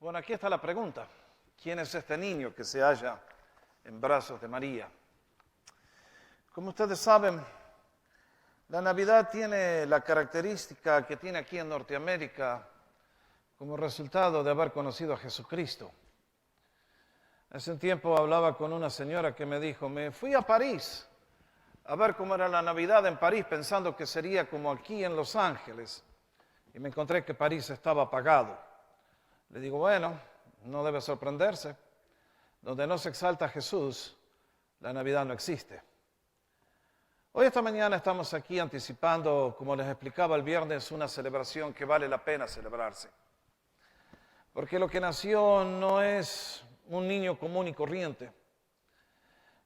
Bueno, aquí está la pregunta. ¿Quién es este niño que se halla en brazos de María? Como ustedes saben, la Navidad tiene la característica que tiene aquí en Norteamérica como resultado de haber conocido a Jesucristo. Hace un tiempo hablaba con una señora que me dijo, me fui a París a ver cómo era la Navidad en París, pensando que sería como aquí en Los Ángeles, y me encontré que París estaba apagado. Le digo, bueno, no debe sorprenderse. Donde no se exalta a Jesús, la Navidad no existe. Hoy esta mañana estamos aquí anticipando, como les explicaba el viernes, una celebración que vale la pena celebrarse. Porque lo que nació no es un niño común y corriente.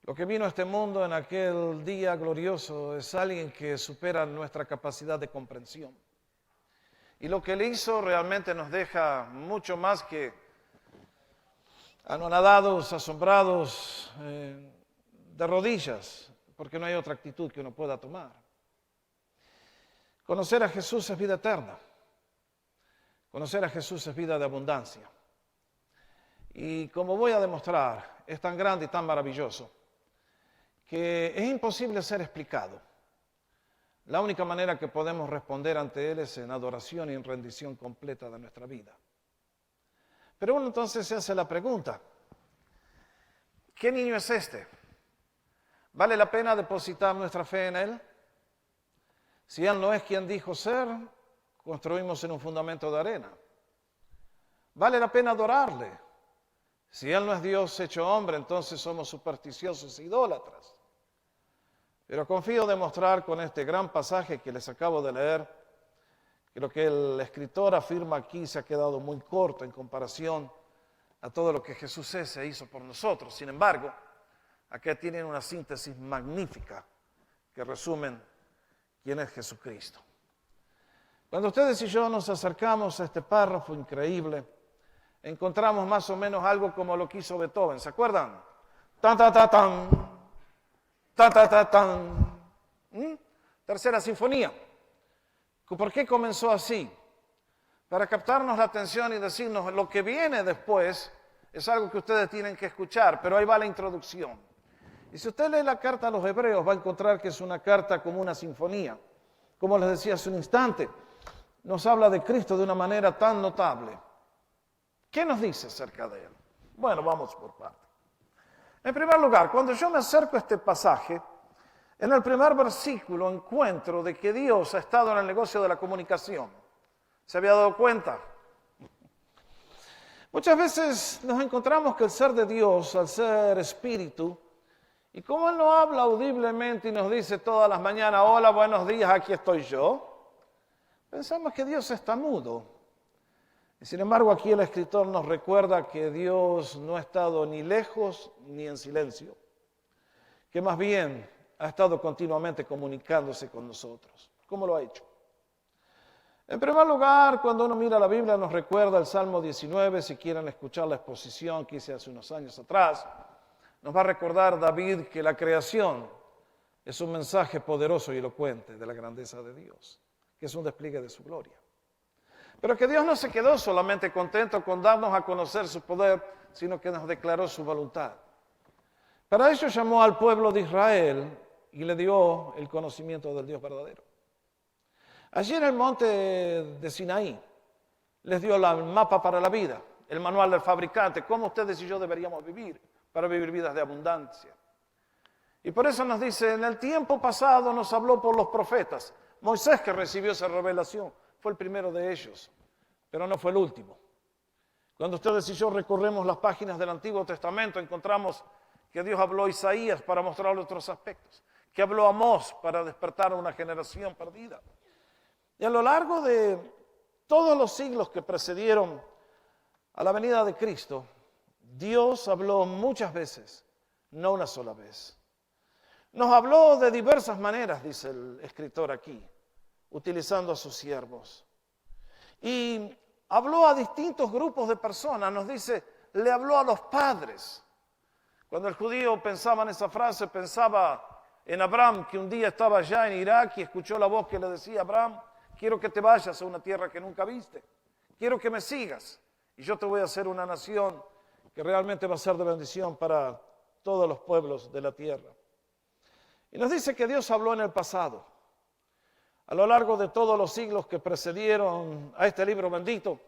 Lo que vino a este mundo en aquel día glorioso es alguien que supera nuestra capacidad de comprensión. Y lo que le hizo realmente nos deja mucho más que anonadados, asombrados, de rodillas, porque no hay otra actitud que uno pueda tomar. Conocer a Jesús es vida eterna. Conocer a Jesús es vida de abundancia. Y como voy a demostrar, es tan grande y tan maravilloso que es imposible ser explicado. La única manera que podemos responder ante Él es en adoración y en rendición completa de nuestra vida. Pero uno entonces se hace la pregunta, ¿qué niño es este? ¿Vale la pena depositar nuestra fe en Él? Si Él no es quien dijo ser, construimos en un fundamento de arena. ¿Vale la pena adorarle? Si Él no es Dios hecho hombre, entonces somos supersticiosos e idólatras. Pero confío demostrar con este gran pasaje que les acabo de leer, que lo que el escritor afirma aquí se ha quedado muy corto en comparación a todo lo que Jesús es e hizo por nosotros. Sin embargo, aquí tienen una síntesis magnífica que resumen quién es Jesucristo. Cuando ustedes y yo nos acercamos a este párrafo increíble, encontramos más o menos algo como lo que hizo Beethoven, ¿se acuerdan? Tan, ta, ta, tan, ta, ta, ta, tan. Tercera sinfonía. ¿Por qué comenzó así? Para captarnos la atención y decirnos lo que viene después es algo que ustedes tienen que escuchar, pero ahí va la introducción. Y si usted lee la carta a los hebreos, va a encontrar que es una carta como una sinfonía. Como les decía hace un instante, nos habla de Cristo de una manera tan notable. ¿Qué nos dice acerca de Él? Bueno, vamos por partes. En primer lugar, cuando yo me acerco a este pasaje, en el primer versículo encuentro de que Dios ha estado en el negocio de la comunicación. ¿Se había dado cuenta? Muchas veces nos encontramos que el ser de Dios, al ser espíritu, y como Él no habla audiblemente y nos dice todas las mañanas, hola, buenos días, aquí estoy yo, pensamos que Dios está mudo. Y sin embargo, aquí el escritor nos recuerda que Dios no ha estado ni lejos ni en silencio, que más bien ha estado continuamente comunicándose con nosotros. ¿Cómo lo ha hecho? En primer lugar, cuando uno mira la Biblia, nos recuerda el Salmo 19, si quieren escuchar la exposición que hice hace unos años atrás, nos va a recordar David que la creación es un mensaje poderoso y elocuente de la grandeza de Dios, que es un despliegue de su gloria. Pero que Dios no se quedó solamente contento con darnos a conocer su poder, sino que nos declaró su voluntad. Para ello llamó al pueblo de Israel y le dio el conocimiento del Dios verdadero. Allí en el monte de Sinaí les dio el mapa para la vida, el manual del fabricante, cómo ustedes y yo deberíamos vivir para vivir vidas de abundancia. Y por eso nos dice, en el tiempo pasado nos habló por los profetas. Moisés, que recibió esa revelación, fue el primero de ellos, pero no fue el último. Cuando ustedes y yo recorremos las páginas del Antiguo Testamento, encontramos que Dios habló a Isaías para mostrarle otros aspectos, que habló a Amós para despertar a una generación perdida. Y a lo largo de todos los siglos que precedieron a la venida de Cristo, Dios habló muchas veces, no una sola vez. Nos habló de diversas maneras, dice el escritor aquí, utilizando a sus siervos. Y habló a distintos grupos de personas, nos dice, le habló a los padres. Cuando el judío pensaba en esa frase, pensaba en Abraham, que un día estaba allá en Irak y escuchó la voz que le decía, Abraham, quiero que te vayas a una tierra que nunca viste, quiero que me sigas. y yo te voy a hacer una nación que realmente va a ser de bendición para todos los pueblos de la tierra. Y nos dice que Dios habló en el pasado, a lo largo de todos los siglos que precedieron a este libro bendito.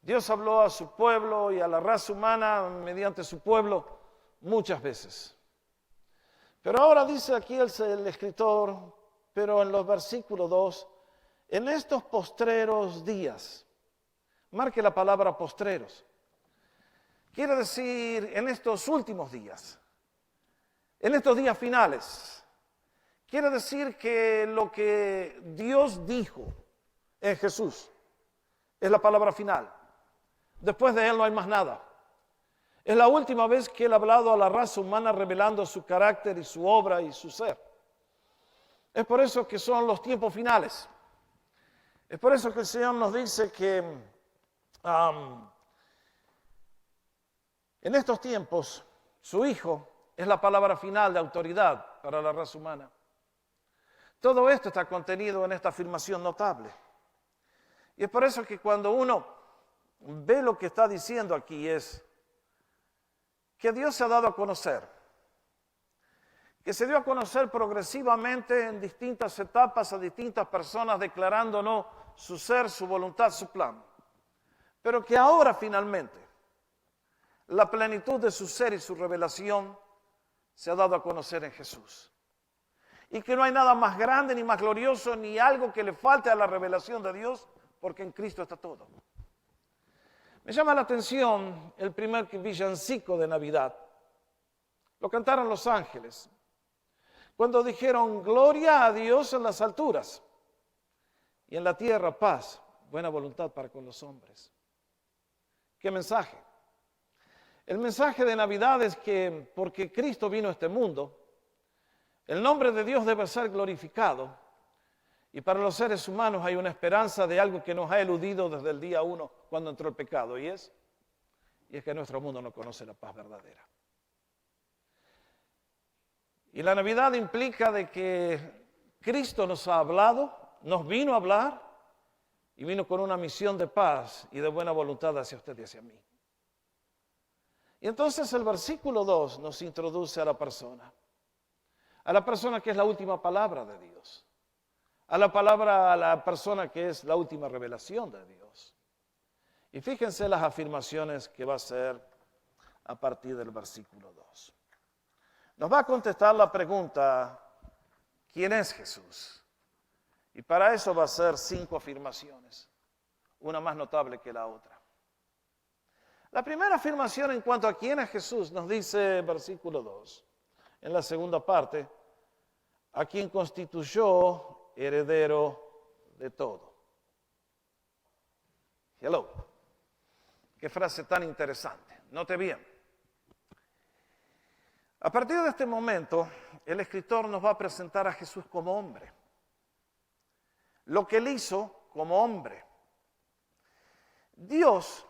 Dios habló a su pueblo y a la raza humana mediante su pueblo muchas veces. Pero ahora dice aquí el escritor, pero en los versículos 2, en estos postreros días, marque la palabra postreros, quiere decir en estos últimos días, en estos días finales. Quiere decir que lo que Dios dijo en Jesús es la palabra final. Después de Él no hay más nada. Es la última vez que Él ha hablado a la raza humana revelando su carácter y su obra y su ser. Es por eso que son los tiempos finales. Es por eso que el Señor nos dice que en estos tiempos su Hijo es la palabra final de autoridad para la raza humana. Todo esto está contenido en esta afirmación notable. Y es por eso que cuando uno ve lo que está diciendo aquí es que Dios se ha dado a conocer, que se dio a conocer progresivamente en distintas etapas a distintas personas declarándonos su ser, su voluntad, su plan. Pero que ahora finalmente la plenitud de su ser y su revelación se ha dado a conocer en Jesús. Y que no hay nada más grande, ni más glorioso, ni algo que le falte a la revelación de Dios, porque en Cristo está todo. Me llama la atención el primer villancico de Navidad. Lo cantaron los ángeles, cuando dijeron, gloria a Dios en las alturas, y en la tierra paz, buena voluntad para con los hombres. ¿Qué mensaje? El mensaje de Navidad es que porque Cristo vino a este mundo, el nombre de Dios debe ser glorificado y para los seres humanos hay una esperanza de algo que nos ha eludido desde el día 1 cuando entró el pecado y es que nuestro mundo no conoce la paz verdadera. Y la Navidad implica de que Cristo nos ha hablado, nos vino a hablar y vino con una misión de paz y de buena voluntad hacia usted y hacia mí. Y entonces el versículo 2 nos introduce a la persona que es la última palabra de Dios, a la persona que es la última revelación de Dios. Y fíjense las afirmaciones que va a hacer a partir del versículo 2. Nos va a contestar la pregunta, ¿quién es Jesús? Y para eso va a hacer 5 afirmaciones, una más notable que la otra. La primera afirmación en cuanto a quién es Jesús nos dice versículo 2, en la segunda parte, a quien constituyó heredero de todo. Hello. Qué frase tan interesante. Note bien. A partir de este momento, el escritor nos va a presentar a Jesús como hombre. Lo que él hizo como hombre. Dios,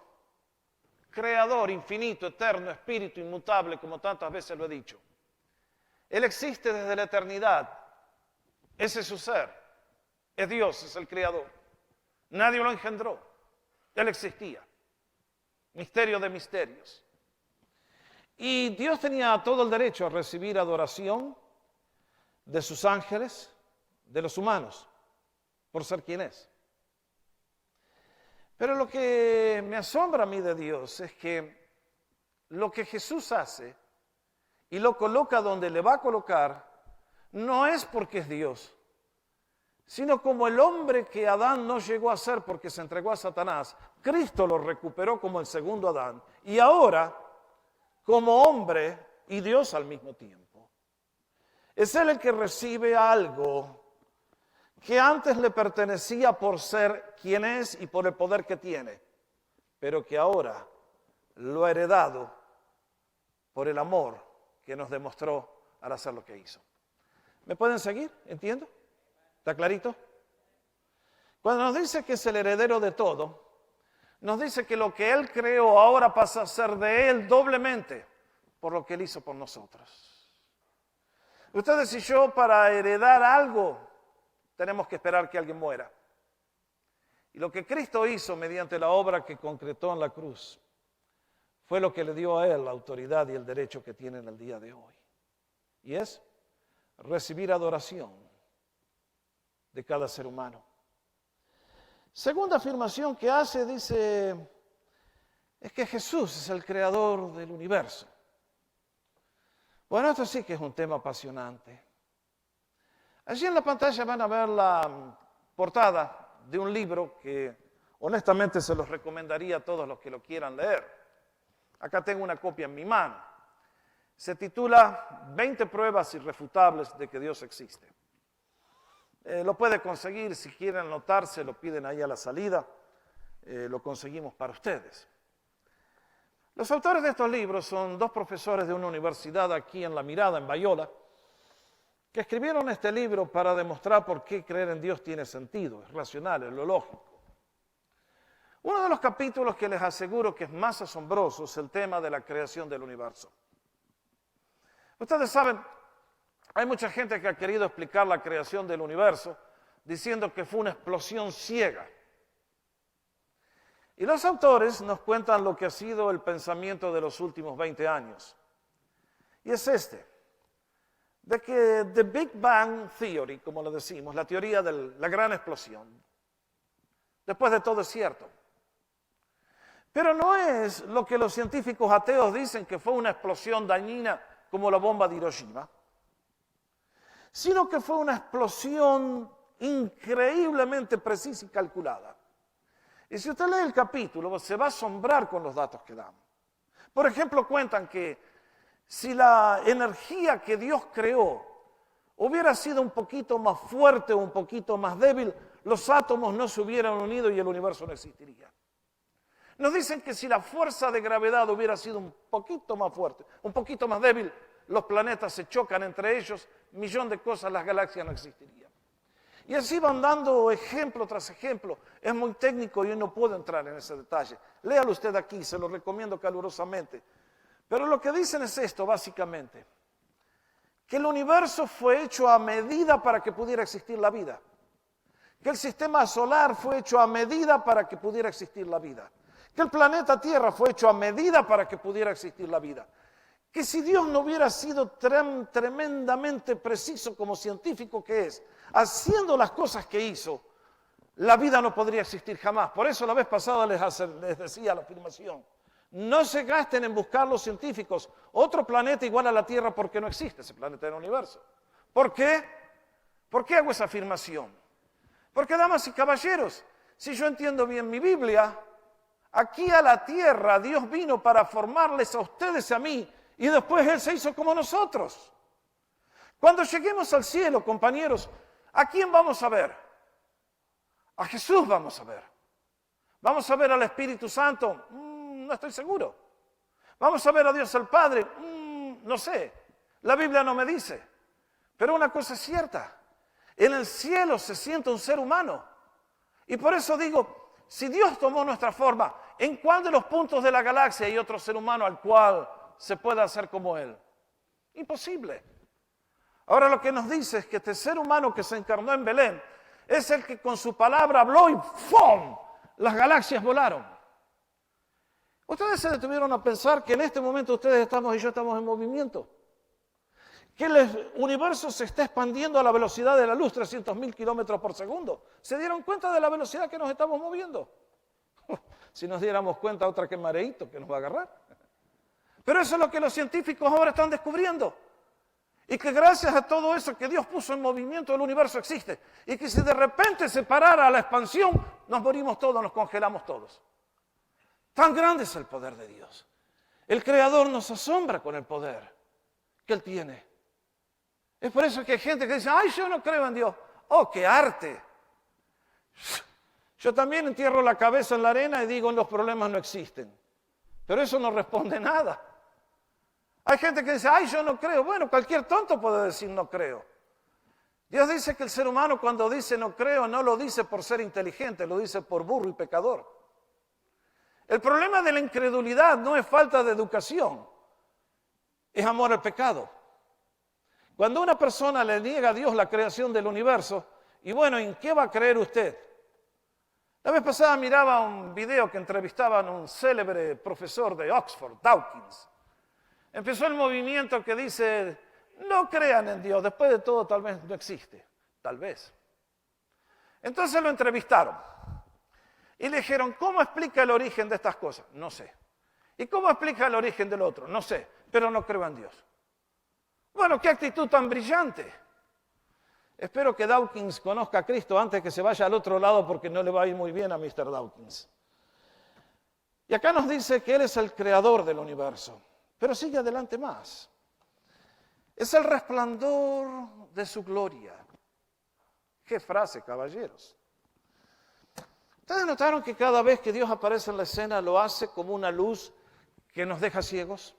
creador, infinito, eterno, espíritu, inmutable, como tantas veces lo he dicho. Él existe desde la eternidad. Ese es su ser. Es Dios, es el creador. Nadie lo engendró. Él existía. Misterio de misterios. Y Dios tenía todo el derecho a recibir adoración de sus ángeles, de los humanos, por ser quien es. Pero lo que me asombra a mí de Dios es que lo que Jesús hace y lo coloca donde le va a colocar, no es porque es Dios, sino como el hombre que Adán no llegó a ser porque se entregó a Satanás, Cristo lo recuperó como el segundo Adán, y ahora como hombre y Dios al mismo tiempo. Es Él el que recibe algo que antes le pertenecía por ser quien es y por el poder que tiene, pero que ahora lo ha heredado por el amor que nos demostró al hacer lo que hizo. ¿Me pueden seguir? ¿Entiendo? ¿Está clarito? Cuando nos dice que es el heredero de todo, nos dice que lo que Él creó ahora pasa a ser de Él doblemente por lo que Él hizo por nosotros. Ustedes y yo, para heredar algo, tenemos que esperar que alguien muera. Y lo que Cristo hizo mediante la obra que concretó en la cruz fue lo que le dio a Él la autoridad y el derecho que tiene en el día de hoy. Y es recibir adoración de cada ser humano. Segunda afirmación que hace, dice, es que Jesús es el creador del universo. Bueno, esto sí que es un tema apasionante. Allí en la pantalla van a ver la portada de un libro que honestamente se los recomendaría a todos los que lo quieran leer. Acá tengo una copia en mi mano. Se titula 20 pruebas irrefutables de que Dios existe. Lo puede conseguir, si quieren anotarse, lo piden ahí a la salida. Lo conseguimos para ustedes. Los autores de estos libros son dos profesores de una universidad aquí en La Mirada, en Bayola, que escribieron este libro para demostrar por qué creer en Dios tiene sentido, es racional, es lo lógico. Uno de los capítulos que les aseguro que es más asombroso es el tema de la creación del universo. Ustedes saben, hay mucha gente que ha querido explicar la creación del universo diciendo que fue una explosión ciega. Y los autores nos cuentan lo que ha sido el pensamiento de los últimos 20 años. Y es de que The Big Bang Theory, como lo decimos, la teoría de la gran explosión, después de todo es cierto. Pero no es lo que los científicos ateos dicen que fue una explosión dañina como la bomba de Hiroshima, sino que fue una explosión increíblemente precisa y calculada. Y si usted lee el capítulo, se va a asombrar con los datos que dan. Por ejemplo, cuentan que si la energía que Dios creó hubiera sido un poquito más fuerte o un poquito más débil, los átomos no se hubieran unido y el universo no existiría. Nos dicen que si la fuerza de gravedad hubiera sido un poquito más fuerte, un poquito más débil, los planetas se chocan entre ellos, millón de cosas, las galaxias no existirían. Y así van dando ejemplo tras ejemplo. Es muy técnico y yo no puedo entrar en ese detalle. Léalo usted aquí, se lo recomiendo calurosamente. Pero lo que dicen es esto, básicamente. Que el universo fue hecho a medida para que pudiera existir la vida. Que el sistema solar fue hecho a medida para que pudiera existir la vida. Que el planeta Tierra fue hecho a medida para que pudiera existir la vida. Que si Dios no hubiera sido tremendamente preciso como científico que es, haciendo las cosas que hizo, la vida no podría existir jamás. Por eso la vez pasada les decía la afirmación. No se gasten en buscar los científicos otro planeta igual a la Tierra porque no existe ese planeta en el universo. ¿Por qué? ¿Por qué hago esa afirmación? Porque, damas y caballeros, si yo entiendo bien mi Biblia, aquí a la Tierra Dios vino para formarles a ustedes y a mí, y después Él se hizo como nosotros. Cuando lleguemos al cielo, compañeros, ¿a quién vamos a ver? A Jesús vamos a ver. ¿Vamos a ver al Espíritu Santo? No estoy seguro. ¿Vamos a ver a Dios el Padre? No sé. La Biblia no me dice. Pero una cosa es cierta. En el cielo se siente un ser humano. Y por eso digo, si Dios tomó nuestra forma, ¿en cuál de los puntos de la galaxia hay otro ser humano al cual se pueda hacer como Él? Imposible. Ahora lo que nos dice es que este ser humano que se encarnó en Belén es el que con su palabra habló y ¡fum! Las galaxias volaron. Ustedes se detuvieron a pensar que en este momento ustedes estamos y yo estamos en movimiento. Que el universo se está expandiendo a la velocidad de la luz, 300.000 kilómetros por segundo. ¿Se dieron cuenta de la velocidad que nos estamos moviendo? Si nos diéramos cuenta, otra que mareíto que nos va a agarrar. Pero eso es lo que los científicos ahora están descubriendo. Y que gracias a todo eso que Dios puso en movimiento, el universo existe. Y que si de repente se parara la expansión, nos morimos todos, nos congelamos todos. Tan grande es el poder de Dios. El Creador nos asombra con el poder que Él tiene. Es por eso que hay gente que dice, ¡ay, yo no creo en Dios! ¡Oh, qué arte! Yo también entierro la cabeza en la arena y digo, los problemas no existen. Pero eso no responde nada. Hay gente que dice, ¡ay, yo no creo! Bueno, cualquier tonto puede decir no creo. Dios dice que el ser humano cuando dice no creo, no lo dice por ser inteligente, lo dice por burro y pecador. El problema de la incredulidad no es falta de educación, es amor al pecado. Cuando una persona le niega a Dios la creación del universo, y bueno, ¿en qué va a creer usted? La vez pasada miraba un video que entrevistaban a un célebre profesor de Oxford, Dawkins. Empezó el movimiento que dice, no crean en Dios, después de todo tal vez no existe, tal vez. Entonces lo entrevistaron y le dijeron, ¿cómo explica el origen de estas cosas? No sé. ¿Y cómo explica el origen del otro? No sé, pero no creo en Dios. Bueno, qué actitud tan brillante. Espero que Dawkins conozca a Cristo antes que se vaya al otro lado porque no le va a ir muy bien a Mr. Dawkins. Y acá nos dice que Él es el creador del universo, pero sigue adelante más. Es el resplandor de su gloria. Qué frase, caballeros. ¿Ustedes notaron que cada vez que Dios aparece en la escena lo hace como una luz que nos deja ciegos?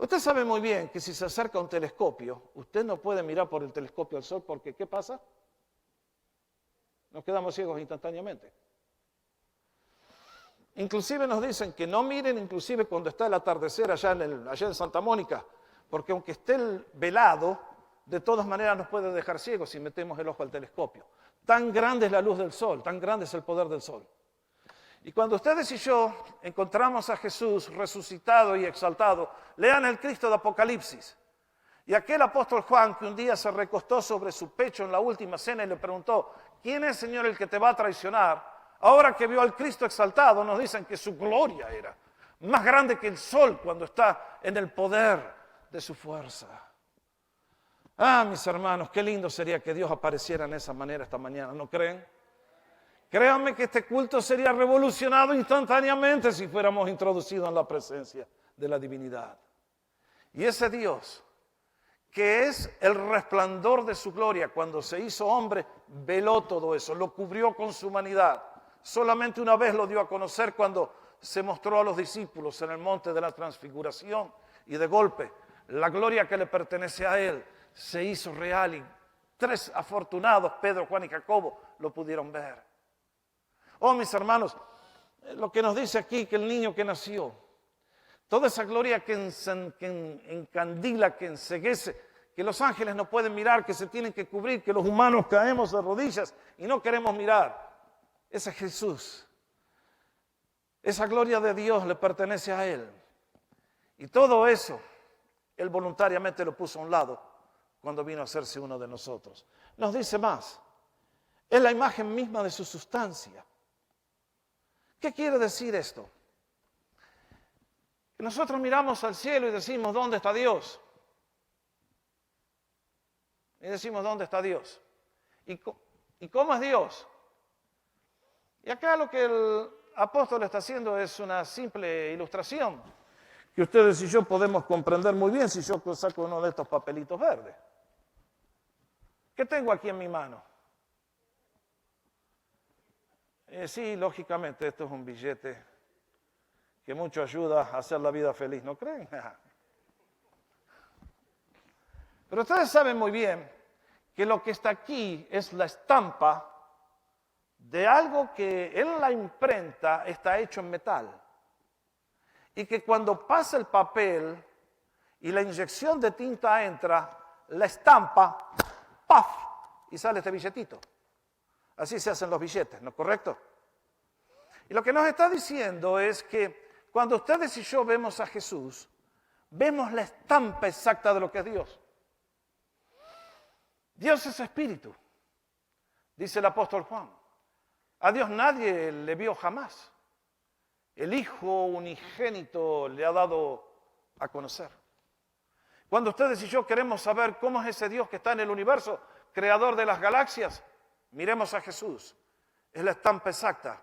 Usted sabe muy bien que si se acerca a un telescopio, usted no puede mirar por el telescopio al sol porque ¿qué pasa? Nos quedamos ciegos instantáneamente. Inclusive nos dicen que no miren inclusive cuando está el atardecer allá en Santa Mónica, porque aunque esté velado, de todas maneras nos puede dejar ciegos si metemos el ojo al telescopio. Tan grande es la luz del sol, tan grande es el poder del sol. Y cuando ustedes y yo encontramos a Jesús resucitado y exaltado, lean el Cristo de Apocalipsis. Y aquel apóstol Juan que un día se recostó sobre su pecho en la última cena y le preguntó, ¿quién es, Señor, el que te va a traicionar? Ahora que vio al Cristo exaltado, nos dicen que su gloria era más grande que el sol cuando está en el poder de su fuerza. Ah, mis hermanos, qué lindo sería que Dios apareciera en esa manera esta mañana, ¿no creen? Créanme que este culto sería revolucionado instantáneamente si fuéramos introducidos en la presencia de la divinidad. Y ese Dios, que es el resplandor de su gloria, cuando se hizo hombre, veló todo eso, lo cubrió con su humanidad. Solamente una vez lo dio a conocer cuando se mostró a los discípulos en el monte de la transfiguración y de golpe la gloria que le pertenece a él se hizo real y 3 afortunados, Pedro, Juan y Jacobo, lo pudieron ver. Oh, mis hermanos, lo que nos dice aquí que el niño que nació, toda esa gloria que encandila, que enceguece, que los ángeles no pueden mirar, que se tienen que cubrir, que los humanos caemos de rodillas y no queremos mirar. Ese es Jesús. Esa gloria de Dios le pertenece a Él. Y todo eso, Él voluntariamente lo puso a un lado cuando vino a hacerse uno de nosotros. Nos dice más, es la imagen misma de su sustancia. ¿Qué quiere decir esto? Que nosotros miramos al cielo y decimos, ¿dónde está Dios? Y decimos, ¿dónde está Dios? ¿Y cómo es Dios? Y acá lo que el apóstol está haciendo es una simple ilustración que ustedes y yo podemos comprender muy bien si yo saco uno de estos papelitos verdes. ¿Qué tengo aquí en mi mano? Sí, lógicamente esto es un billete que mucho ayuda a hacer la vida feliz, ¿no creen? Pero ustedes saben muy bien que lo que está aquí es la estampa de algo que en la imprenta está hecho en metal. Y que cuando pasa el papel y la inyección de tinta entra, la estampa, ¡paf! Y sale este billetito. Así se hacen los billetes, ¿no es correcto? Y lo que nos está diciendo es que cuando ustedes y yo vemos a Jesús, vemos la estampa exacta de lo que es Dios. Dios es espíritu, dice el apóstol Juan. A Dios nadie le vio jamás. El Hijo unigénito le ha dado a conocer. Cuando ustedes y yo queremos saber cómo es ese Dios que está en el universo, creador de las galaxias, miremos a Jesús. Es la estampa exacta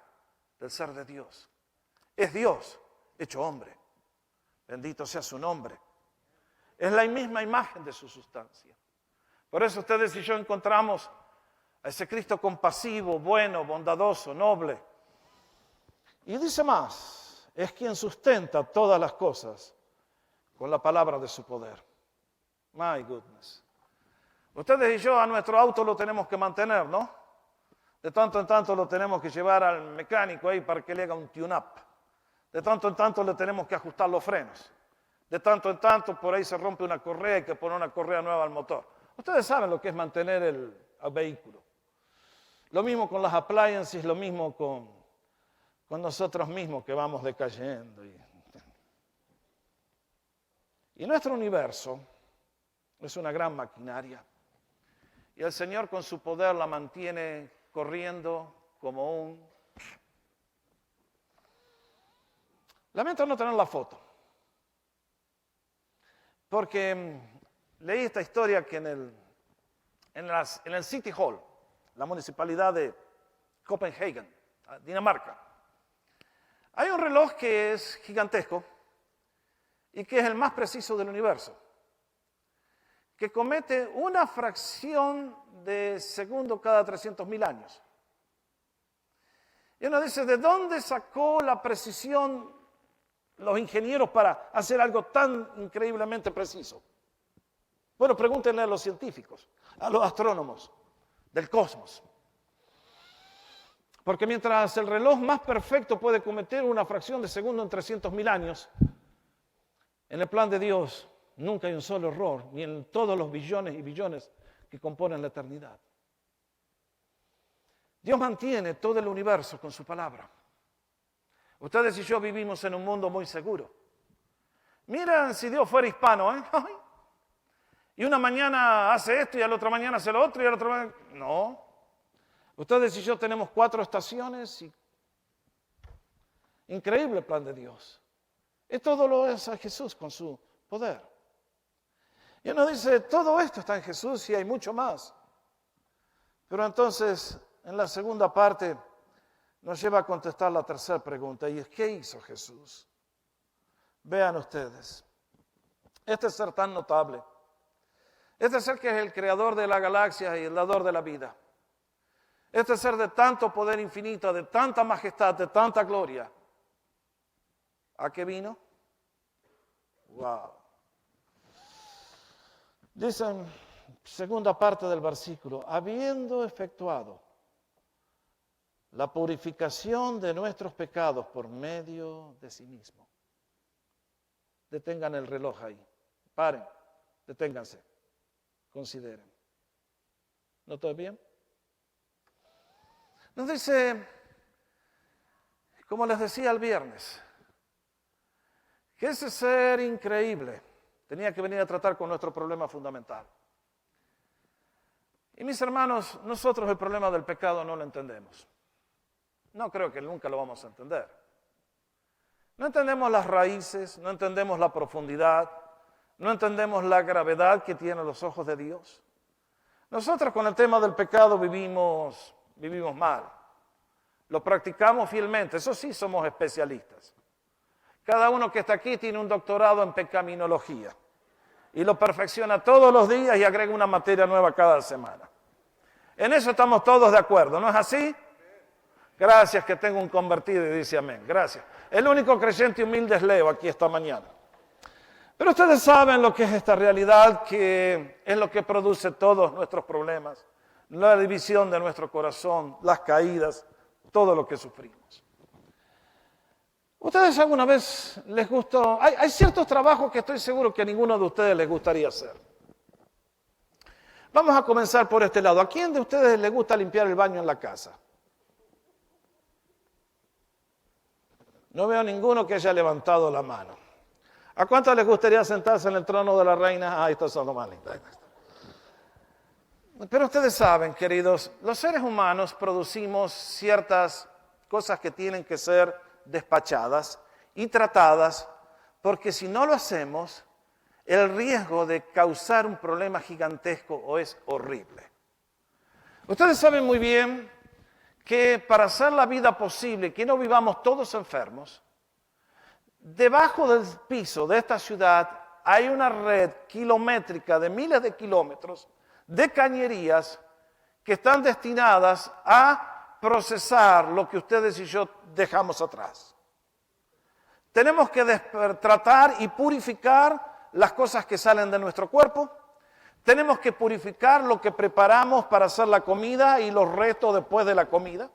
del ser de Dios. Es Dios hecho hombre. Bendito sea su nombre. Es la misma imagen de su sustancia. Por eso ustedes y yo encontramos a ese Cristo compasivo, bueno, bondadoso, noble. Y dice más, es quien sustenta todas las cosas con la palabra de su poder. My goodness. Ustedes y yo a nuestro auto lo tenemos que mantener, ¿no? De tanto en tanto lo tenemos que llevar al mecánico ahí para que le haga un tune-up. De tanto en tanto le tenemos que ajustar los frenos. De tanto en tanto por ahí se rompe una correa y hay que poner una correa nueva al motor. Ustedes saben lo que es mantener el vehículo. Lo mismo con las appliances, lo mismo con nosotros mismos que vamos decayendo. Y nuestro universo es una gran maquinaria. Y el Señor con su poder la mantiene corriendo como un... Lamento no tener la foto. Porque leí esta historia que en el City Hall, la municipalidad de Copenhagen, Dinamarca, hay un reloj que es gigantesco y que es el más preciso del universo, que comete una fracción de segundo cada 300.000 años. Y uno dice, ¿de dónde sacó la precisión los ingenieros para hacer algo tan increíblemente preciso? Bueno, pregúntenle a los científicos, a los astrónomos del cosmos. Porque mientras el reloj más perfecto puede cometer una fracción de segundo en 300.000 años, en el plan de Dios nunca hay un solo error, ni en todos los billones y billones que componen la eternidad. Dios mantiene todo el universo con su palabra. Ustedes y yo vivimos en un mundo muy seguro. Miren si Dios fuera hispano, ¿eh? Ay. Y una mañana hace esto y a la otra mañana hace lo otro y a la otra mañana... No. Ustedes y yo tenemos 4 estaciones y... Increíble plan de Dios. Y todo lo es a Jesús con su poder. Y uno dice, todo esto está en Jesús y hay mucho más. Pero entonces, en la segunda parte, nos lleva a contestar la tercera pregunta, y es, ¿qué hizo Jesús? Vean ustedes, este ser tan notable, este ser que es el creador de la galaxia y el dador de la vida, este ser de tanto poder infinito, de tanta majestad, de tanta gloria, ¿a qué vino? Wow. Dicen, segunda parte del versículo, habiendo efectuado la purificación de nuestros pecados por medio de sí mismo. Detengan el reloj ahí. Paren, deténganse, consideren. ¿No todo bien? Nos dice, como les decía el viernes, que ese ser increíble tenía que venir a tratar con nuestro problema fundamental. Y mis hermanos, nosotros el problema del pecado no lo entendemos. No creo que nunca lo vamos a entender. No entendemos las raíces, no entendemos la profundidad, no entendemos la gravedad que tienen los ojos de Dios. Nosotros con el tema del pecado vivimos mal. Lo practicamos fielmente, eso sí somos especialistas. Cada uno que está aquí tiene un doctorado en pecaminología y lo perfecciona todos los días y agrega una materia nueva cada semana. En eso estamos todos de acuerdo, ¿no es así? Gracias que tengo un convertido y dice amén. Gracias. El único creyente humilde es Leo aquí esta mañana. Pero ustedes saben lo que es esta realidad, que es lo que produce todos nuestros problemas, la división de nuestro corazón, las caídas, todo lo que sufrimos. ¿Ustedes alguna vez les gustó? Hay ciertos trabajos que estoy seguro que a ninguno de ustedes les gustaría hacer. Vamos a comenzar por este lado. ¿A quién de ustedes les gusta limpiar el baño en la casa? No veo ninguno que haya levantado la mano. ¿A cuántos les gustaría sentarse en el trono de la reina? Ah, estos son los más lindos. Pero ustedes saben, queridos, los seres humanos producimos ciertas cosas que tienen que ser despachadas y tratadas, porque si no lo hacemos, el riesgo de causar un problema gigantesco es horrible. Ustedes saben muy bien que para hacer la vida posible, que no vivamos todos enfermos, debajo del piso de esta ciudad hay una red kilométrica de miles de kilómetros de cañerías que están destinadas a procesar lo que ustedes y yo dejamos atrás. Tenemos que tratar y purificar las cosas que salen de nuestro cuerpo. Tenemos que purificar lo que preparamos para hacer la comida y los restos después de la comida.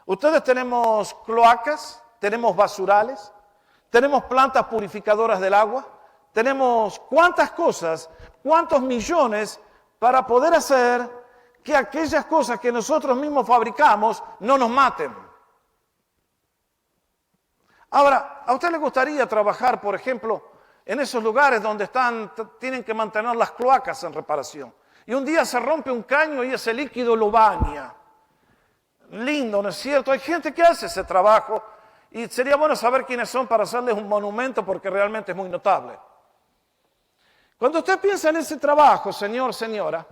Ustedes tenemos cloacas, tenemos basurales, tenemos plantas purificadoras del agua, tenemos cuántas cosas, cuántos millones para poder hacer que aquellas cosas que nosotros mismos fabricamos no nos maten. Ahora, ¿a usted le gustaría trabajar, por ejemplo, en esos lugares donde tienen que mantener las cloacas en reparación? Y un día se rompe un caño y ese líquido lo baña. Lindo, ¿no es cierto? Hay gente que hace ese trabajo y sería bueno saber quiénes son para hacerles un monumento porque realmente es muy notable. Cuando usted piensa en ese trabajo, señor, señora,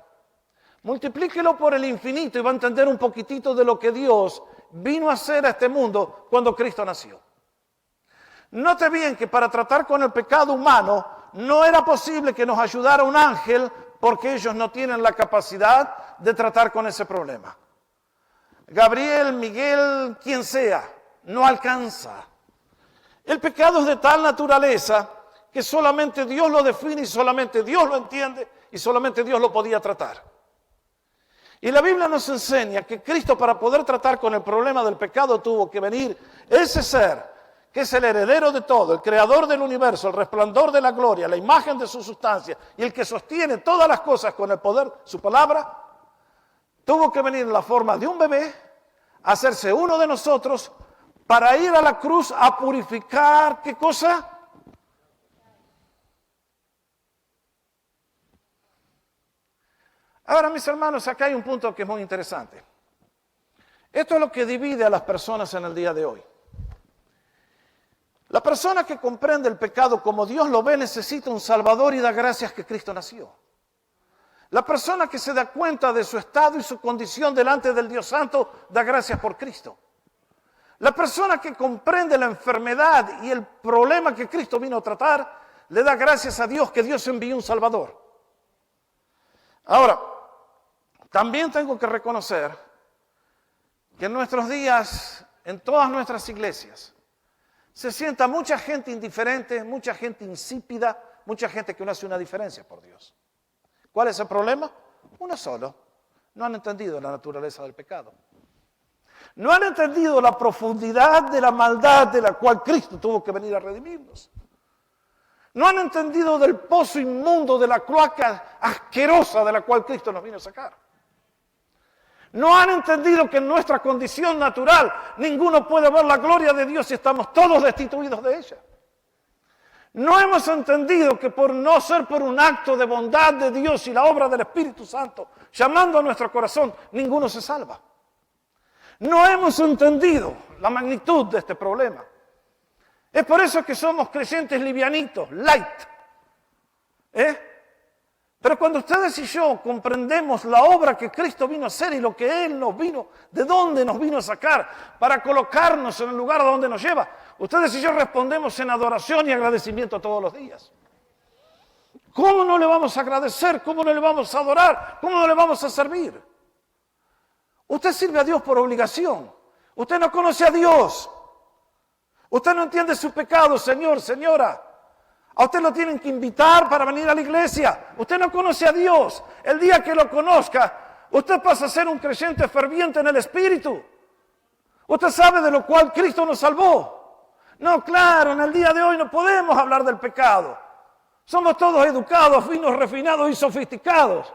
multiplíquelo por el infinito y va a entender un poquitito de lo que Dios vino a hacer a este mundo cuando Cristo nació. Note bien que para tratar con el pecado humano no era posible que nos ayudara un ángel porque ellos no tienen la capacidad de tratar con ese problema. Gabriel, Miguel, quien sea, no alcanza. El pecado es de tal naturaleza que solamente Dios lo define y solamente Dios lo entiende y solamente Dios lo podía tratar. Y la Biblia nos enseña que Cristo, para poder tratar con el problema del pecado, tuvo que venir ese ser que es el heredero de todo, el creador del universo, el resplandor de la gloria, la imagen de su sustancia y el que sostiene todas las cosas con el poder, su palabra, tuvo que venir en la forma de un bebé, hacerse uno de nosotros para ir a la cruz a purificar, ¿qué cosa? Ahora, mis hermanos, acá hay un punto que es muy interesante. Esto es lo que divide a las personas en el día de hoy. La persona que comprende el pecado como Dios lo ve necesita un Salvador y da gracias que Cristo nació. La persona que se da cuenta de su estado y su condición delante del Dios Santo da gracias por Cristo. La persona que comprende la enfermedad y el problema que Cristo vino a tratar le da gracias a Dios que Dios envió un Salvador. Ahora, también tengo que reconocer que en nuestros días, en todas nuestras iglesias, se sienta mucha gente indiferente, mucha gente insípida, mucha gente que no hace una diferencia por Dios. ¿Cuál es el problema? Uno solo. No han entendido la naturaleza del pecado. No han entendido la profundidad de la maldad de la cual Cristo tuvo que venir a redimirnos. No han entendido del pozo inmundo, de la cloaca asquerosa de la cual Cristo nos vino a sacar. No han entendido que en nuestra condición natural ninguno puede ver la gloria de Dios si estamos todos destituidos de ella. No hemos entendido que por no ser por un acto de bondad de Dios y la obra del Espíritu Santo, llamando a nuestro corazón, ninguno se salva. No hemos entendido la magnitud de este problema. Es por eso que somos creyentes livianitos, light. Pero cuando ustedes y yo comprendemos la obra que Cristo vino a hacer y lo que Él nos vino, de dónde nos vino a sacar, para colocarnos en el lugar donde nos lleva, ustedes y yo respondemos en adoración y agradecimiento todos los días. ¿Cómo no le vamos a agradecer? ¿Cómo no le vamos a adorar? ¿Cómo no le vamos a servir? Usted sirve a Dios por obligación. Usted no conoce a Dios. Usted no entiende su pecado, señor, señora. A usted lo tienen que invitar para venir a la iglesia. Usted no conoce a Dios. El día que lo conozca, usted pasa a ser un creyente ferviente en el Espíritu. Usted sabe de lo cual Cristo nos salvó. No, claro, en el día de hoy no podemos hablar del pecado. Somos todos educados, finos, refinados y sofisticados.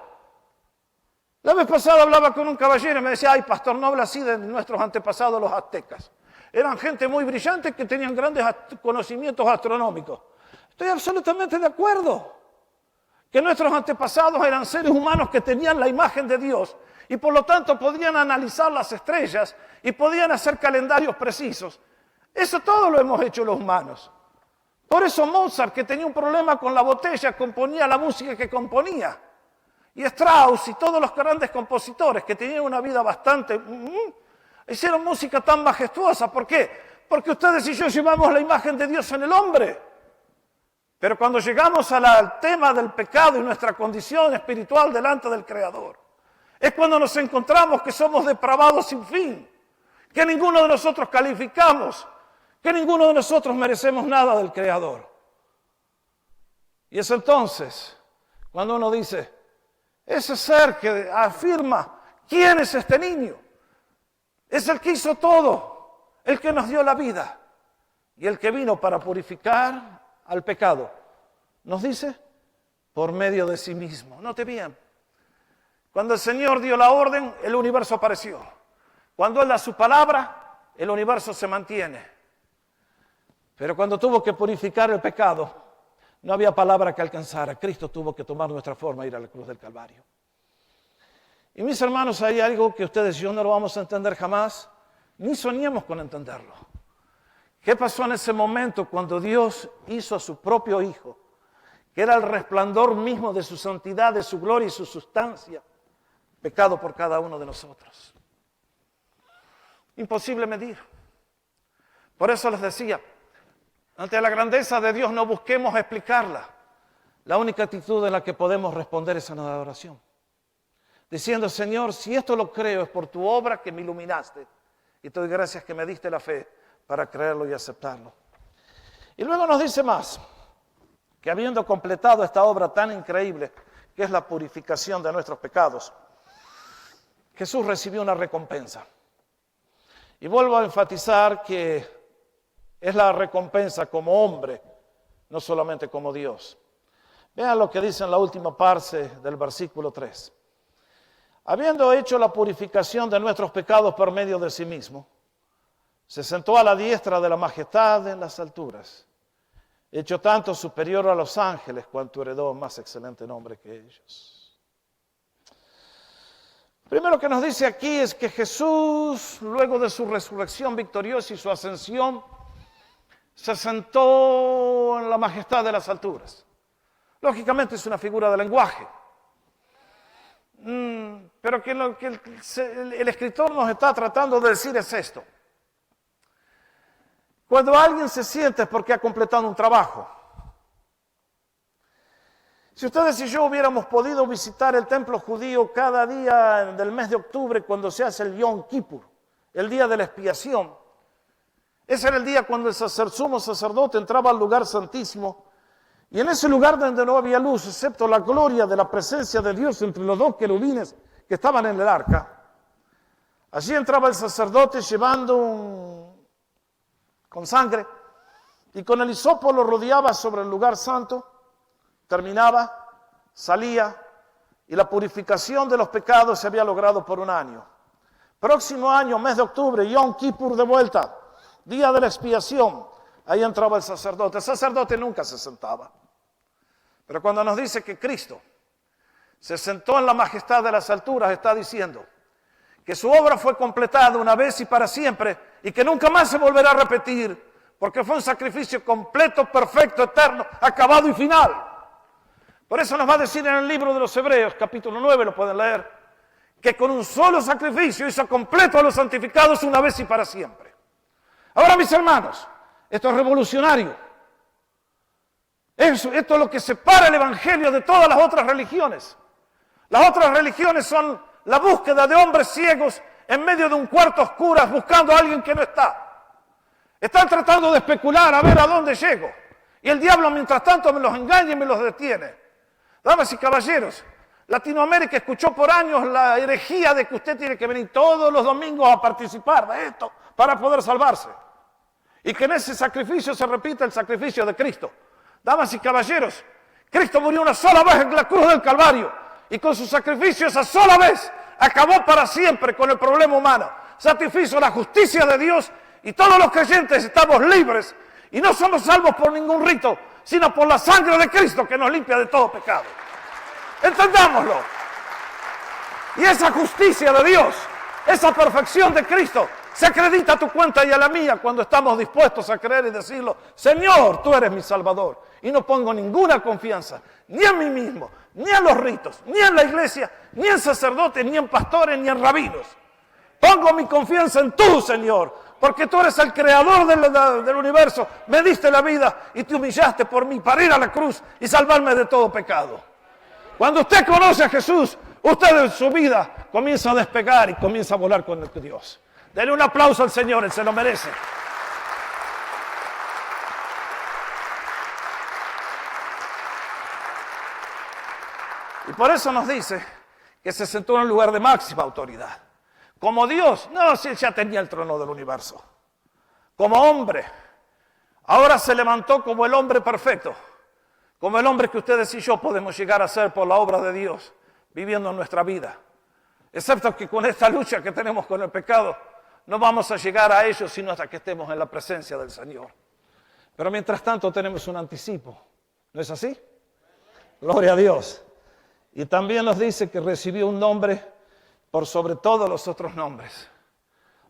La vez pasada hablaba con un caballero y me decía, ay, pastor, no habla así de nuestros antepasados los aztecas. Eran gente muy brillante que tenían grandes conocimientos astronómicos. Estoy absolutamente de acuerdo que nuestros antepasados eran seres humanos que tenían la imagen de Dios y por lo tanto podían analizar las estrellas y podían hacer calendarios precisos. Eso todo lo hemos hecho los humanos. Por eso Mozart, que tenía un problema con la botella, componía la música que componía. Y Strauss y todos los grandes compositores que tenían una vida bastante... hicieron música tan majestuosa. ¿Por qué? Porque ustedes y yo llevamos la imagen de Dios en el hombre. Pero cuando llegamos al tema del pecado y nuestra condición espiritual delante del Creador, es cuando nos encontramos que somos depravados sin fin, que ninguno de nosotros calificamos, que ninguno de nosotros merecemos nada del Creador. Y es entonces cuando uno dice, ese ser que afirma, ¿quién es este niño? Es el que hizo todo, el que nos dio la vida y el que vino para purificar al pecado. Nos dice, por medio de sí mismo. Note bien, Cuando el Señor dio la orden, el universo apareció. Cuando Él da su palabra, el universo se mantiene. Pero cuando tuvo que purificar el pecado, no había palabra que alcanzara. Cristo tuvo que tomar nuestra forma e ir a la cruz del Calvario. Y mis hermanos, hay algo que ustedes y yo no lo vamos a entender jamás, ni soñemos con entenderlo. ¿Qué pasó en ese momento cuando Dios hizo a su propio Hijo, que era el resplandor mismo de su santidad, de su gloria y su sustancia, pecado por cada uno de nosotros? Imposible medir. Por eso les decía, ante la grandeza de Dios no busquemos explicarla. La única actitud en la que podemos responder es en la adoración. Diciendo, Señor, si esto lo creo es por tu obra que me iluminaste. Y te doy gracias que me diste la fe para creerlo y aceptarlo. Y luego nos dice más, que habiendo completado esta obra tan increíble, que es la purificación de nuestros pecados, Jesús recibió una recompensa. Y vuelvo a enfatizar que es la recompensa como hombre, no solamente como Dios. Vean lo que dice en la última parte del versículo 3. Habiendo hecho la purificación de nuestros pecados por medio de sí mismo, se sentó a la diestra de la majestad en las alturas, hecho tanto superior a los ángeles cuanto heredó más excelente nombre que ellos. Primero que nos dice aquí es que Jesús, luego de su resurrección victoriosa y su ascensión, se sentó en la majestad de las alturas. Lógicamente es una figura de lenguaje. Pero que lo que el escritor nos está tratando de decir es esto. Cuando alguien se siente es porque ha completado un trabajo. Si ustedes y yo hubiéramos podido visitar el templo judío cada día del mes de octubre cuando se hace el Yom Kippur, el día de la expiación, ese era el día cuando el sumo sacerdote entraba al lugar santísimo y en ese lugar donde no había luz, excepto la gloria de la presencia de Dios entre los dos querubines que estaban en el arca, allí entraba el sacerdote llevando con sangre y con el hisopo lo rodeaba sobre el lugar santo, terminaba, salía y la purificación de los pecados se había logrado por un año. Próximo año, mes de octubre, Yom Kippur de vuelta. Día de la expiación, ahí entraba el sacerdote. El sacerdote nunca se sentaba. Pero cuando nos dice que Cristo se sentó en la majestad de las alturas, está diciendo que su obra fue completada una vez y para siempre y que nunca más se volverá a repetir, porque fue un sacrificio completo, perfecto, eterno, acabado y final. Por eso nos va a decir en el libro de los Hebreos, capítulo 9, lo pueden leer, que con un solo sacrificio hizo completo a los santificados una vez y para siempre. Ahora, mis hermanos, esto es revolucionario. Esto es lo que separa el evangelio de todas las otras religiones. Las otras religiones son la búsqueda de hombres ciegos en medio de un cuarto oscuro buscando a alguien que no está. Están tratando de especular a ver a dónde llego. Y el diablo, mientras tanto, me los engaña y me los detiene. Damas y caballeros, Latinoamérica escuchó por años la herejía de que usted tiene que venir todos los domingos a participar de esto para poder salvarse. Y que en ese sacrificio se repita el sacrificio de Cristo. Damas y caballeros, Cristo murió una sola vez en la cruz del Calvario y con su sacrificio esa sola vez acabó para siempre con el problema humano. Satisfizo la justicia de Dios y todos los creyentes estamos libres y no somos salvos por ningún rito, sino por la sangre de Cristo que nos limpia de todo pecado. Entendámoslo. Y esa justicia de Dios, esa perfección de Cristo, se acredita a tu cuenta y a la mía cuando estamos dispuestos a creer y decirlo, Señor, tú eres mi Salvador. Y no pongo ninguna confianza, ni en mí mismo, ni en los ritos, ni en la iglesia, ni en sacerdotes, ni en pastores, ni en rabinos. Pongo mi confianza en tú, Señor, porque tú eres el creador del universo, me diste la vida y te humillaste por mí para ir a la cruz y salvarme de todo pecado. Cuando usted conoce a Jesús, usted en su vida comienza a despegar y comienza a volar con Dios. Denle un aplauso al Señor, Él se lo merece. Y por eso nos dice que se sentó en un lugar de máxima autoridad. Como Dios, no, si Él ya tenía el trono del universo. Como hombre, ahora se levantó como el hombre perfecto, como el hombre que ustedes y yo podemos llegar a ser por la obra de Dios, viviendo en nuestra vida. Excepto que con esta lucha que tenemos con el pecado, no vamos a llegar a ellos sino hasta que estemos en la presencia del Señor. Pero mientras tanto tenemos un anticipo. ¿No es así? Gloria a Dios. Y también nos dice que recibió un nombre por sobre todos los otros nombres.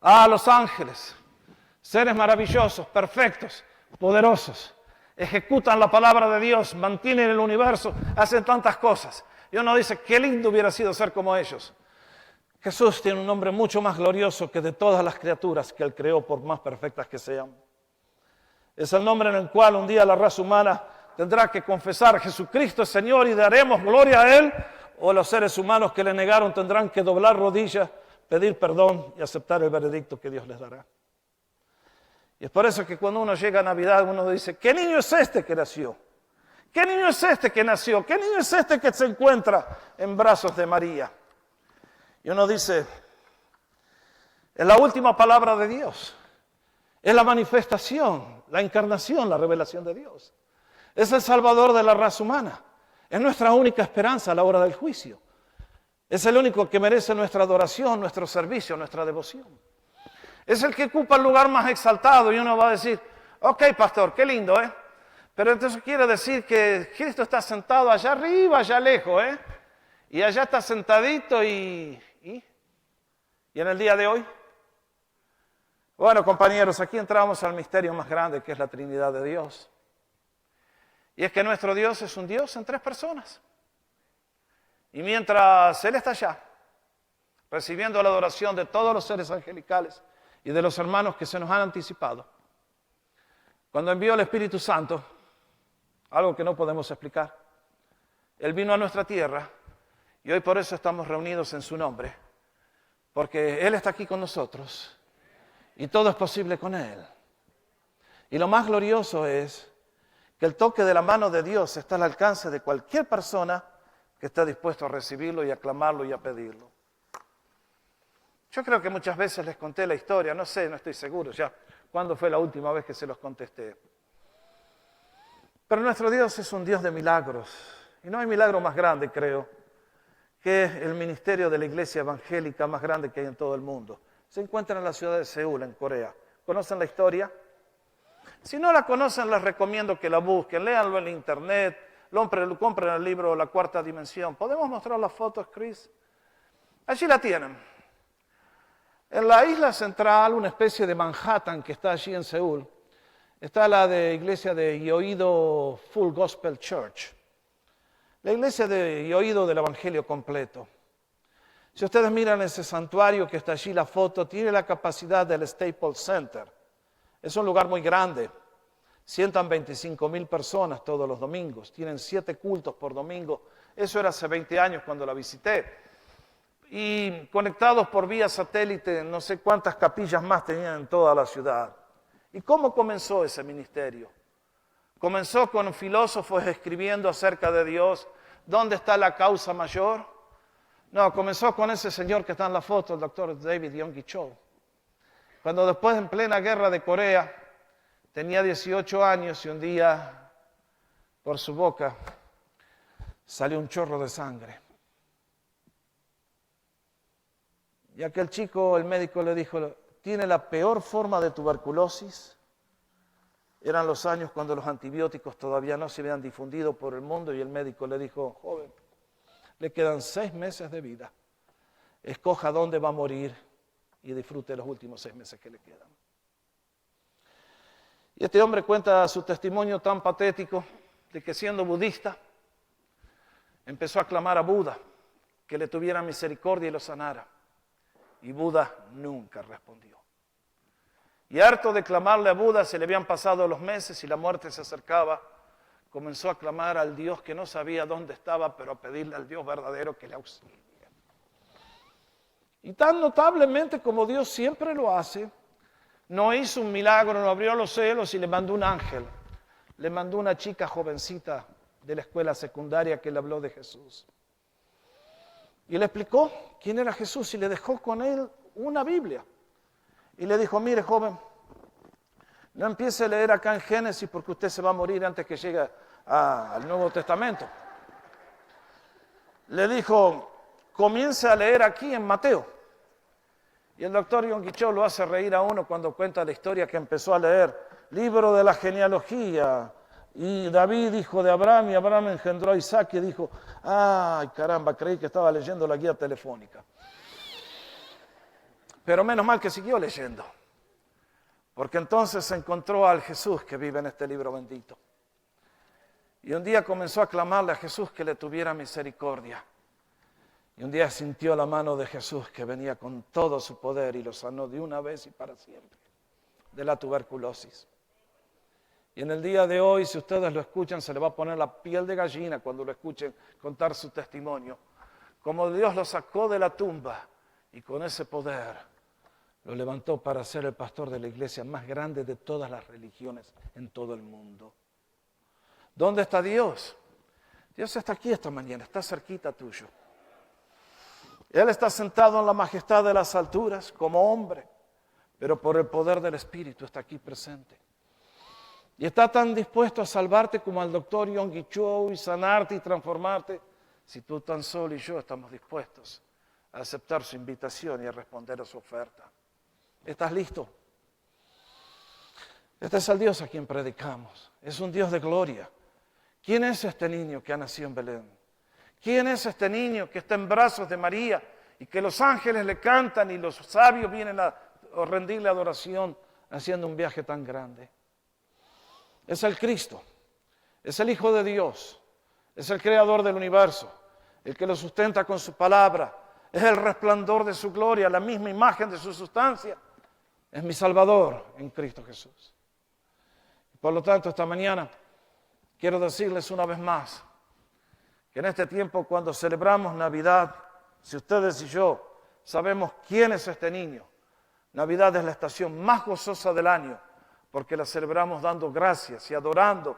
Los ángeles, seres maravillosos, perfectos, poderosos, ejecutan la palabra de Dios, mantienen el universo, hacen tantas cosas. Y uno dice, qué lindo hubiera sido ser como ellos. Jesús tiene un nombre mucho más glorioso que de todas las criaturas que Él creó, por más perfectas que sean. Es el nombre en el cual un día la raza humana tendrá que confesar, Jesucristo es Señor, y daremos gloria a Él, o los seres humanos que le negaron tendrán que doblar rodillas, pedir perdón y aceptar el veredicto que Dios les dará. Y es por eso que cuando uno llega a Navidad, uno dice, ¿qué niño es este que nació? ¿Qué niño es este que nació? ¿Qué niño es este que se encuentra en brazos de María? Y uno dice, es la última palabra de Dios. Es la manifestación, la encarnación, la revelación de Dios. Es el Salvador de la raza humana. Es nuestra única esperanza a la hora del juicio. Es el único que merece nuestra adoración, nuestro servicio, nuestra devoción. Es el que ocupa el lugar más exaltado y uno va a decir, ok, pastor, qué lindo, ¿eh? Pero entonces quiere decir que Cristo está sentado allá arriba, allá lejos, ¿eh? Y allá está sentadito y en el día de hoy. Bueno, compañeros, aquí entramos al misterio más grande que es la Trinidad de Dios. Y es que nuestro Dios es un Dios en tres personas. Y mientras Él está allá, recibiendo la adoración de todos los seres angelicales y de los hermanos que se nos han anticipado, cuando envió el Espíritu Santo, algo que no podemos explicar, Él vino a nuestra tierra y hoy por eso estamos reunidos en su nombre, porque Él está aquí con nosotros y todo es posible con Él. Y lo más glorioso es que el toque de la mano de Dios está al alcance de cualquier persona que esté dispuesto a recibirlo y a clamarlo y a pedirlo. Yo creo que muchas veces les conté la historia, no sé, no estoy seguro ya cuándo fue la última vez que se los contesté. Pero nuestro Dios es un Dios de milagros, y no hay milagro más grande, creo, que el ministerio de la iglesia evangélica más grande que hay en todo el mundo. Se encuentra en la ciudad de Seúl, en Corea. ¿Conocen la historia? Si no la conocen, les recomiendo que la busquen, léanlo en internet, compren el libro La Cuarta Dimensión. ¿Podemos mostrar las fotos, Chris? Allí la tienen. En la isla central, una especie de Manhattan que está allí en Seúl, está la iglesia de Yoido Full Gospel Church, la iglesia de Yoido del Evangelio completo. Si ustedes miran ese santuario que está allí, la foto, tiene la capacidad del Staples Center. Es un lugar muy grande, sientan 25,000 personas todos los domingos, tienen 7 cultos por domingo. Eso era hace 20 años cuando la visité. Y conectados por vía satélite, no sé cuántas capillas más tenían en toda la ciudad. ¿Y cómo comenzó ese ministerio? Comenzó con filósofos escribiendo acerca de Dios. ¿Dónde está la causa mayor? No, comenzó con ese señor que está en la foto, el doctor David Yonggi Cho. Cuando después, en plena guerra de Corea, tenía 18 años y un día, por su boca, salió un chorro de sangre. Y aquel chico, el médico le dijo, tiene la peor forma de tuberculosis. Eran los años cuando los antibióticos todavía no se habían difundido por el mundo y el médico le dijo, joven, le quedan 6 meses de vida. Escoja dónde va a morir y disfrute los últimos 6 meses que le quedan. Y este hombre cuenta su testimonio tan patético de que siendo budista, empezó a clamar a Buda que le tuviera misericordia y lo sanara. Y Buda nunca respondió. Y harto de clamarle a Buda, se le habían pasado los meses y la muerte se acercaba, comenzó a clamar al Dios que no sabía dónde estaba, pero a pedirle al Dios verdadero que le auxilie. Y tan notablemente como Dios siempre lo hace, no hizo un milagro, no abrió los cielos y le mandó un ángel. Le mandó una chica jovencita de la escuela secundaria que le habló de Jesús. Y le explicó quién era Jesús y le dejó con él una Biblia. Y le dijo, mire joven, no empiece a leer acá en Génesis porque usted se va a morir antes que llegue al Nuevo Testamento. Le dijo, comience a leer aquí en Mateo. Y el doctor Yonggi Cho lo hace reír a uno cuando cuenta la historia que empezó a leer. Libro de la genealogía. Y David, hijo de Abraham, y Abraham engendró a Isaac y dijo, ay caramba, creí que estaba leyendo la guía telefónica. Pero menos mal que siguió leyendo. Porque entonces se encontró al Jesús que vive en este libro bendito. Y un día comenzó a clamarle a Jesús que le tuviera misericordia. Y un día sintió la mano de Jesús que venía con todo su poder y lo sanó de una vez y para siempre de la tuberculosis. Y en el día de hoy, si ustedes lo escuchan, se le va a poner la piel de gallina cuando lo escuchen contar su testimonio. Como Dios lo sacó de la tumba y con ese poder lo levantó para ser el pastor de la iglesia más grande de todas las religiones en todo el mundo. ¿Dónde está Dios? Dios está aquí esta mañana, está cerquita tuyo. Él está sentado en la majestad de las alturas como hombre, pero por el poder del Espíritu está aquí presente. Y está tan dispuesto a salvarte como al doctor Yonggi Cho y sanarte y transformarte, si tú tan solo y yo estamos dispuestos a aceptar su invitación y a responder a su oferta. ¿Estás listo? Este es el Dios a quien predicamos. Es un Dios de gloria. ¿Quién es este niño que ha nacido en Belén? ¿Quién es este niño que está en brazos de María y que los ángeles le cantan y los sabios vienen a rendirle adoración haciendo un viaje tan grande? Es el Cristo, es el Hijo de Dios, es el Creador del universo, el que lo sustenta con su palabra, es el resplandor de su gloria, la misma imagen de su sustancia. Es mi Salvador en Cristo Jesús. Por lo tanto, esta mañana quiero decirles una vez más que en este tiempo cuando celebramos Navidad, si ustedes y yo sabemos quién es este niño, Navidad es la estación más gozosa del año, porque la celebramos dando gracias y adorando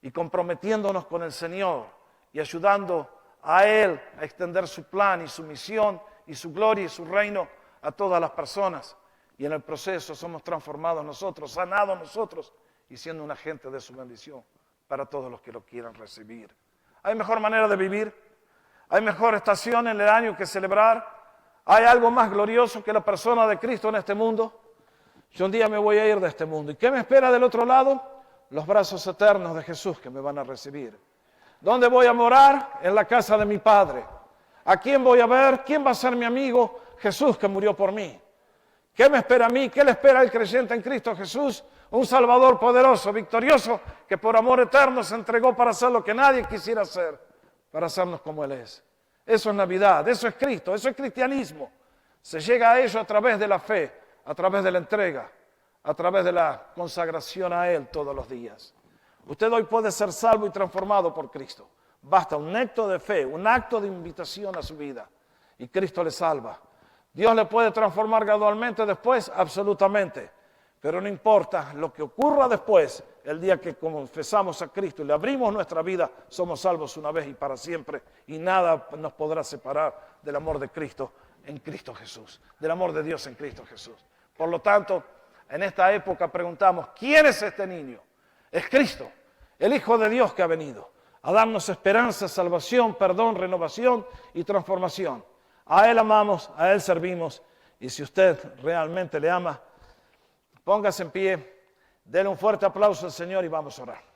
y comprometiéndonos con el Señor y ayudando a Él a extender su plan y su misión y su gloria y su reino a todas las personas. Y en el proceso somos transformados nosotros, sanados nosotros y siendo un agente de su bendición para todos los que lo quieran recibir. ¿Hay mejor manera de vivir? ¿Hay mejor estación en el año que celebrar? ¿Hay algo más glorioso que la persona de Cristo en este mundo? Yo un día me voy a ir de este mundo. ¿Y qué me espera del otro lado? Los brazos eternos de Jesús que me van a recibir. ¿Dónde voy a morar? En la casa de mi Padre. ¿A quién voy a ver? ¿Quién va a ser mi amigo? Jesús que murió por mí. ¿Qué me espera a mí? ¿Qué le espera al creyente en Cristo Jesús? Un Salvador poderoso, victorioso, que por amor eterno se entregó para hacer lo que nadie quisiera hacer, para hacernos como Él es. Eso es Navidad, eso es Cristo, eso es cristianismo. Se llega a ello a través de la fe, a través de la entrega, a través de la consagración a Él todos los días. Usted hoy puede ser salvo y transformado por Cristo. Basta un acto de fe, un acto de invitación a su vida y Cristo le salva. ¿Dios le puede transformar gradualmente después? Absolutamente. Pero no importa lo que ocurra después, el día que confesamos a Cristo y le abrimos nuestra vida, somos salvos una vez y para siempre y nada nos podrá separar del amor de Cristo en Cristo Jesús, del amor de Dios en Cristo Jesús. Por lo tanto, en esta época preguntamos, ¿quién es este niño? Es Cristo, el Hijo de Dios que ha venido a darnos esperanza, salvación, perdón, renovación y transformación. A Él amamos, a Él servimos y si usted realmente le ama, póngase en pie, déle un fuerte aplauso al Señor y vamos a orar.